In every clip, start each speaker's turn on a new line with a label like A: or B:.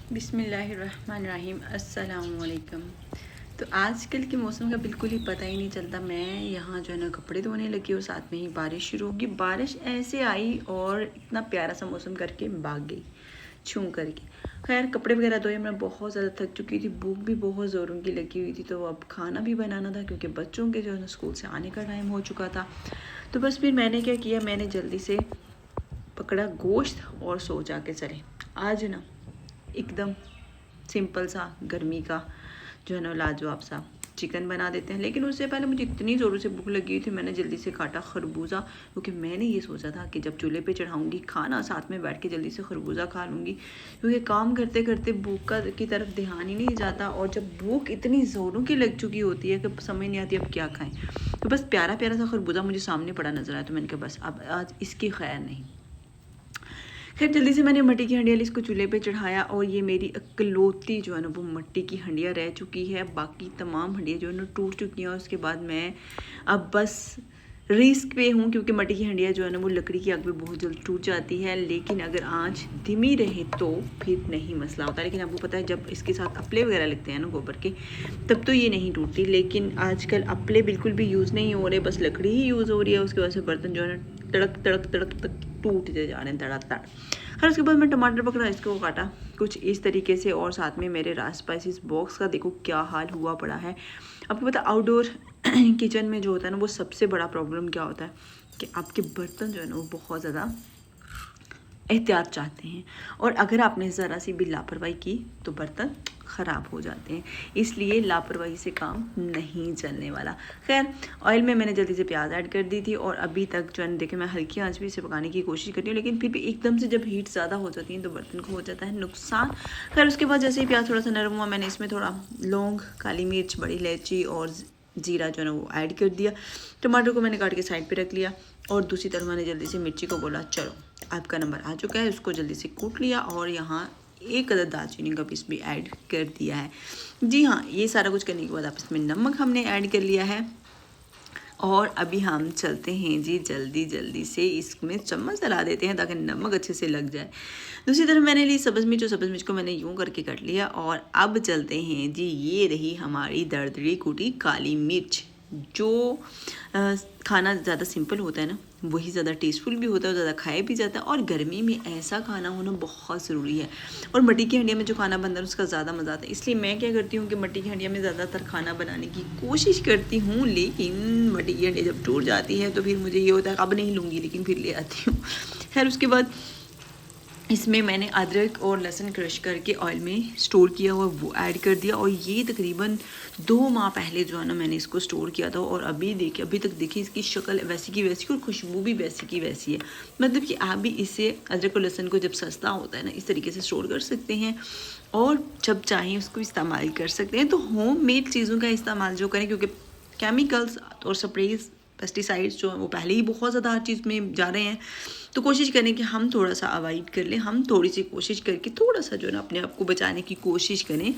A: बिस्मिल्लाहिर्रहमानिर्रहीम अस्सलामुअलैकुम। तो आजकल के मौसम का बिल्कुल ही पता ही नहीं चलता। मैं यहाँ जो है ना कपड़े धोने लगी और साथ में ही बारिश शुरू होगी। बारिश ऐसे आई और इतना प्यारा सा मौसम करके भाग गई छू करके। खैर कपड़े वगैरह धोए, मैं बहुत ज़्यादा थक चुकी थी, भूख भी बहुत ज़ोरों की लगी हुई थी। तो अब खाना भी बनाना था क्योंकि बच्चों के जो है ना स्कूल से आने का टाइम हो चुका था। तो बस फिर मैंने क्या किया, मैंने जल्दी से पकड़ा गोश्त और सोचा के चले आज ना एकदम सिंपल सा गर्मी का जो है ना लाजवाब सा चिकन बना देते हैं। लेकिन उससे पहले मुझे इतनी ज़ोरों से भूख लगी हुई थी, मैंने जल्दी से काटा खरबूजा, क्योंकि मैंने ये सोचा था कि जब चूल्हे पे चढ़ाऊंगी खाना साथ में बैठ के जल्दी से खरबूजा खा लूँगी, क्योंकि काम करते करते भूख का की तरफ ध्यान ही नहीं जाता। और जब भूख इतनी ज़ोरों की लग चुकी होती है कि समझ नहीं आती अब क्या खाएँ। तो बस प्यारा प्यारा सा खरबूजा मुझे सामने पड़ा नजर आया, तो मैंने कहा बस अब आज इसकी खैर नहीं। खैर जल्दी से मैंने मट्टी की हंडिया ली, इसको चूल्हे पे चढ़ाया और ये मेरी इकलौती जो है ना वो मट्टी की हंडिया रह चुकी है। बाकी तमाम हंडिया जो है ना टूट चुकी हैं। उसके बाद मैं अब बस रिस्क पे हूँ, क्योंकि मट्टी की हंडिया जो है ना वो लकड़ी की आग में बहुत जल्द टूट जाती है। लेकिन अगर आँच धीमी रहे तो फिर नहीं मसला होता। लेकिन आपको पता है जब इसके साथ अपले वगैरह लगते हैं ना गोबर के, तब तो ये नहीं टूटती। लेकिन आजकल अपले बिल्कुल भी यूज़ नहीं हो रहे, बस लकड़ी ही यूज़ हो रही है। उसकी वजह से बर्तन जो है ना तड़क तड़क तड़क तक टूटते जा रहे हैं तड़ातड़। फिर उसके बाद मैं टमाटर पकड़ा, इसको काटा कुछ इस तरीके से। और साथ में मेरे रास स्पाइसिस बॉक्स का देखो क्या हाल हुआ पड़ा है। आपको पता आउटडोर किचन में जो होता है ना वो सबसे बड़ा प्रॉब्लम क्या होता है कि आपके बर्तन जो है ना वो बहुत ज़्यादा एहतियात चाहते हैं, और अगर आपने ज़रा सी भी लापरवाही की तो बर्तन ख़राब हो जाते हैं। इसलिए लापरवाही से काम नहीं चलने वाला। खैर ऑयल में मैंने जल्दी से प्याज ऐड कर दी थी और अभी तक जो है देखे मैं हल्की आंच भी इसे पकाने की कोशिश करती हूँ, लेकिन फिर भी एकदम से जब हीट ज़्यादा हो जाती है तो बर्तन को हो जाता है नुकसान। खैर उसके बाद जैसे ही प्याज थोड़ा सा नरम हुआ, मैंने इसमें थोड़ा लौंग, काली मिर्च, बड़ी इलायची और जीरा जो है ना वो ऐड कर दिया। टमाटर को मैंने काट के साइड पे रख लिया और दूसरी तरफ मैंने जल्दी से मिर्ची को बोला चलो आपका नंबर आ चुका है, उसको जल्दी से कूट लिया और यहाँ एक अदद दालचीनी का पीस भी ऐड कर दिया है। जी हाँ, ये सारा कुछ करने के बाद आप इसमें नमक हमने ऐड कर लिया है। और अभी हम चलते हैं जी जल्दी जल्दी से इसमें चम्मच चला देते हैं ताकि नमक अच्छे से लग जाए। दूसरी तरफ मैंने ली सब्ज़ मिर्च, और सब्ज़ मिर्च को मैंने यूँ करके कट लिया। और अब चलते हैं जी, ये रही हमारी दरदरी कूटी काली मिर्च। जो खाना ज़्यादा सिंपल होता है ना वही ज़्यादा टेस्टफुल भी होता है और ज़्यादा खाया भी जाता है। और गर्मी में ऐसा खाना होना बहुत ज़रूरी है। और मट्टी की हंडिया में जो खाना बनता है उसका ज़्यादा मज़ा आता है। इसलिए मैं क्या करती हूँ कि मट्टी की हंडिया में ज़्यादातर खाना बनाने की कोशिश करती हूँ। लेकिन मट्टी की हंडिया जब टूट जाती है तो फिर मुझे ये होता है अब नहीं लूँगी, लेकिन फिर ले आती हूँ। खैर उसके बाद इसमें मैंने अदरक और लहसुन क्रश करके ऑयल में स्टोर किया हुआ वो ऐड कर दिया। और ये तकरीबन 2 माह पहले जो है ना मैंने इसको स्टोर किया था। और अभी तक देखिए इसकी शक्ल वैसी की वैसी और खुशबू भी वैसी की वैसी है। मतलब कि आप भी इसे अदरक और लहसुन को जब सस्ता होता है ना इस तरीके से स्टोर कर सकते हैं और जब चाहें उसको इस्तेमाल कर सकते हैं। तो होम मेड चीज़ों का इस्तेमाल जो करें, क्योंकि केमिकल्स और स्प्रेज पेस्टिसाइड्स जो हैं वो पहले ही बहुत ज़्यादा हर चीज़ में जा रहे हैं। तो कोशिश करें कि हम थोड़ा सा अवॉइड कर लें, हम थोड़ी सी कोशिश करके थोड़ा सा जो है ना अपने आप को बचाने की कोशिश करें।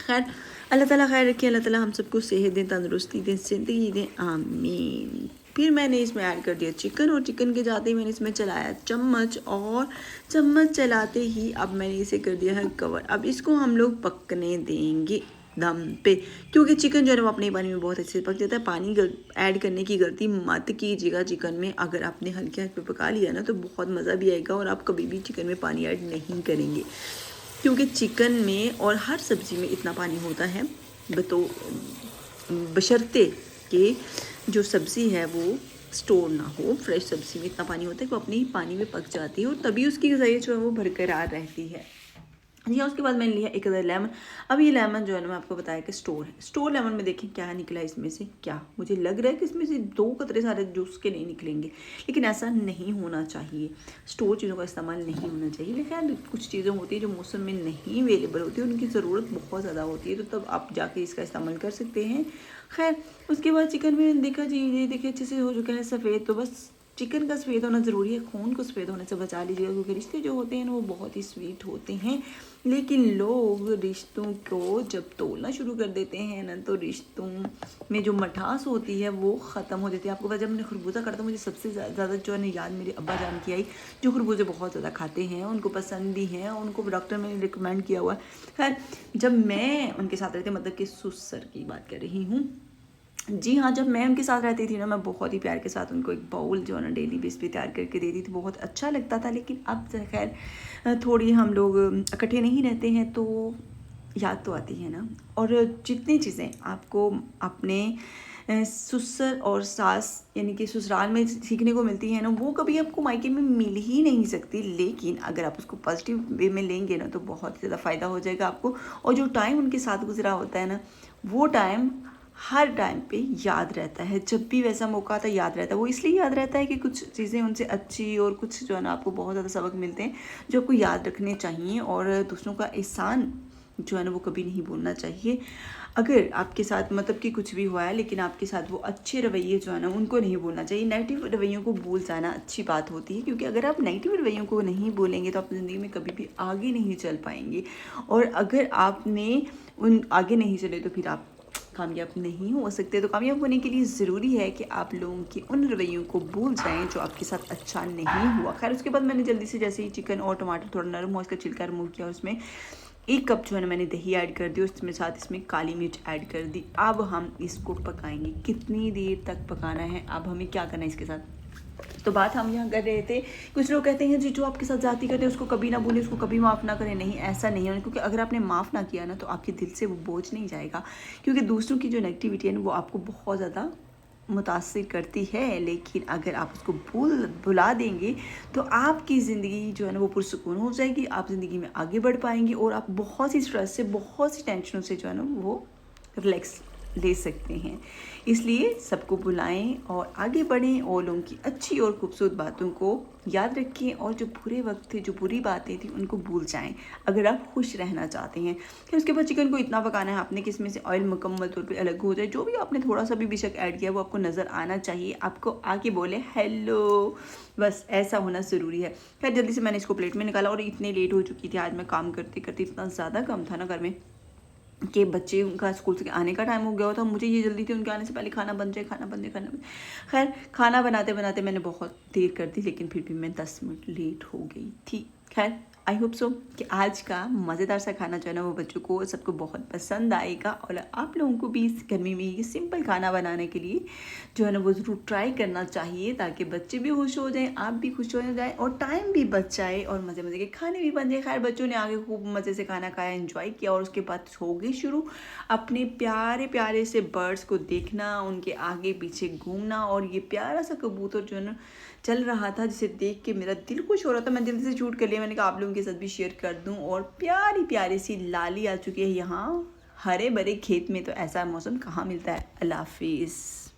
A: खैर अल्लाह ताला खैर रखे, अल्लाह ताला हम सबको सेहत दें, तंदुरुस्ती दें, ज़िंदगी दें, आमीन। फिर मैंने इसमें ऐड कर दिया चिकन, और चिकन के जाते ही मैंने इसमें चलाया चम्मच, और चम्मच चलाते ही अब मैंने इसे कर दिया है कवर। अब इसको हम लोग पकने देंगे दम पे, क्योंकि चिकन जो है वो अपने पानी में बहुत अच्छे से पक जाता है। पानी ऐड करने की गलती मत कीजिएगा चिकन में। अगर आपने हल्के आंच पे पका लिया ना तो बहुत मज़ा भी आएगा और आप कभी भी चिकन में पानी ऐड नहीं करेंगे, क्योंकि चिकन में और हर सब्ज़ी में इतना पानी होता है। बशर्ते कि जो सब्ज़ी है वो स्टोर ना हो। फ्रेश सब्ज़ी में इतना पानी होता है कि वो अपने ही पानी में पक जाती है और तभी उसकी ग़िज़ाइयत जो है वो बरकरार रहती है। या उसके बाद मैंने लिया एक अदर लेमन। अब ये लेमन जो है ना मैं आपको बताया कि स्टोर है। स्टोर लेमन में देखें क्या निकला इसमें से, क्या मुझे लग रहा है कि इसमें से 2 कतरे सारे जूस के नहीं निकलेंगे, लेकिन ऐसा नहीं होना चाहिए। स्टोर चीज़ों का इस्तेमाल नहीं होना चाहिए। लेकिन कुछ चीज़ें होती हैं जो मौसम में नहीं अवेलेबल होती है, उनकी ज़रूरत बहुत ज़्यादा होती है, तो तब आप जाके इसका इस्तेमाल कर सकते हैं। खैर उसके बाद चिकन में देखा जी, ये देखिए अच्छे से हो चुका है सफ़ेद। तो बस चिकन का सफ़ेद होना ज़रूरी है, खून को सफ़ेद होने से बचा लीजिएगा, क्योंकि रिश्ते जो होते हैं ना वो बहुत ही स्वीट होते हैं, लेकिन लोग रिश्तों को जब तोड़ना शुरू कर देते हैं ना, तो रिश्तों में जो मिठास होती है वो ख़त्म हो जाती है। आपको पता, जब मैंने खरबूजा काटा था, मुझे सबसे ज़्यादा जो है ना याद मेरे अब्बा जान की आई, जो खरबूजे बहुत ज़्यादा खाते हैं, उनको पसंद भी हैं, उनको डॉक्टर ने रिकमेंड किया हुआ है। खैर, जब मैं उनके साथ रहती, मतलब कि ससुर की बात कर रही हूँ, जी हाँ, जब मैं उनके साथ रहती थी ना, मैं बहुत ही प्यार के साथ उनको एक बाउल जो है ना डेली बेस पे तैयार करके देती थी, बहुत अच्छा लगता था। लेकिन अब खैर थोड़ी हम लोग इकट्ठे नहीं रहते हैं, तो याद तो आती है ना। और जितनी चीज़ें आपको अपने ससुर और सास यानी कि ससुराल में सीखने को मिलती है ना, वो कभी आपको मायके में मिल ही नहीं सकती। लेकिन अगर आप उसको पॉजिटिव वे में लेंगे ना, तो बहुत ज़्यादा फ़ायदा हो जाएगा आपको। और जो टाइम उनके साथ गुजरा होता है ना, वो टाइम हर टाइम पे याद रहता है। जब भी वैसा मौका आता है याद रहता है। वो इसलिए याद रहता है कि कुछ चीज़ें उनसे अच्छी और कुछ जो है ना आपको बहुत ज़्यादा सबक मिलते हैं, जो आपको याद रखने चाहिए। और दूसरों का एहसान जो है ना वो कभी नहीं भूलना चाहिए। अगर आपके साथ मतलब कि कुछ भी हुआ है, लेकिन आपके साथ वो अच्छे रवैये जो है ना उनको नहीं भूलना चाहिए। नेगेटिव रवैयों को भूल जाना अच्छी बात होती है, क्योंकि अगर आप नेगेटिव रवैयों को नहीं भूलेंगे तो आप ज़िंदगी में कभी भी आगे नहीं चल पाएंगे। और अगर आपने उन आगे नहीं चले तो फिर आप कामयाब नहीं हो सकते। तो कामयाब होने के लिए ज़रूरी है कि आप लोगों के उन रवैयों को भूल जाएं जो आपके साथ अच्छा नहीं हुआ। खैर, उसके बाद मैंने जल्दी से जैसे ही चिकन और टमाटर थोड़ा नरम हुआ, उसका छिलका रिमूव किया, उसमें 1 कप जो है ना मैंने दही ऐड कर दी, उसमें साथ इसमें काली मिर्च ऐड कर दी। अब हम इसको पकाएंगे। कितनी देर तक पकाना है, अब हमें क्या करना है इसके साथ, तो बात हम यहाँ कर रहे थे। कुछ लोग कहते हैं जी जो आपके साथ जाती करते हैं उसको कभी ना भूलें, उसको कभी माफ़ ना करें। नहीं, ऐसा नहीं है, क्योंकि अगर आपने माफ़ ना किया ना तो आपके दिल से वो बोझ नहीं जाएगा। क्योंकि दूसरों की जो नेगेटिविटी है ना वो आपको बहुत ज़्यादा मुतासिर करती है। लेकिन अगर आप उसको भुला देंगे तो आपकी ज़िंदगी जो है ना वो पुरसुकून हो जाएगी। आप ज़िंदगी में आगे बढ़ पाएंगे और आप बहुत सी स्ट्रेस से, बहुत सी टेंशनों से जो है ना वो रिलैक्स ले सकते हैं। इसलिए सबको बुलाएं और आगे बढ़ें और लोगों की अच्छी और खूबसूरत बातों को याद रखें, और जो बुरे वक्त थे, जो बुरी बातें थी, उनको भूल जाएं अगर आप खुश रहना चाहते हैं। फिर उसके बाद चिकन को इतना पकाना है आपने कि इसमें से ऑयल मुकम्मल तौर पे अलग हो जाए। जो भी आपने थोड़ा सा भी बेशक ऐड किया वो आपको नज़र आना चाहिए, आपको आके बोले हेलो, बस ऐसा होना ज़रूरी है। खैर, जल्दी से मैंने इसको प्लेट में निकाला। और इतनी लेट हो चुकी थी आज, मैं काम करते करते इतना ज़्यादा काम था ना घर में कि बच्चे उनका स्कूल से आने का टाइम हो गया था। मुझे ये जल्दी थी उनके आने से पहले खाना बन जाए, खाना बन जाए, खाना बन। खैर, खाना बनाते बनाते मैंने बहुत देर कर दी, लेकिन फिर भी मैं 10 मिनट लेट हो गई थी। खैर, आई होप सो कि आज का मज़ेदार सा खाना जो है ना वो बच्चों को सबको बहुत पसंद आएगा। और आप लोगों को भी इस गर्मी में ये सिंपल खाना बनाने के लिए जो है ना वो ज़रूर ट्राई करना चाहिए, ताकि बच्चे भी खुश हो जाएं, आप भी खुश हो जाएं और टाइम भी बच जाए और मज़े मज़े के खाने भी बन जाए। खैर, बच्चों ने आगे खूब मज़े से खाना खाया, एंजॉय किया, और उसके बाद हो गई शुरू अपने प्यारे प्यारे से बर्ड्स को देखना, उनके आगे पीछे घूमना। और ये प्यारा सा कबूतर जो है ना चल रहा था, जिसे देख के मेरा दिल खुश हो रहा था। मैं जल्दी से शूट कर लिया, मैंने कहा आप लोगों के साथ भी शेयर कर दूं। और प्यारी प्यारी सी लाली आ चुकी है यहाँ हरे भरे खेत में, तो ऐसा मौसम कहाँ मिलता है। अल्लाह हाफिज़।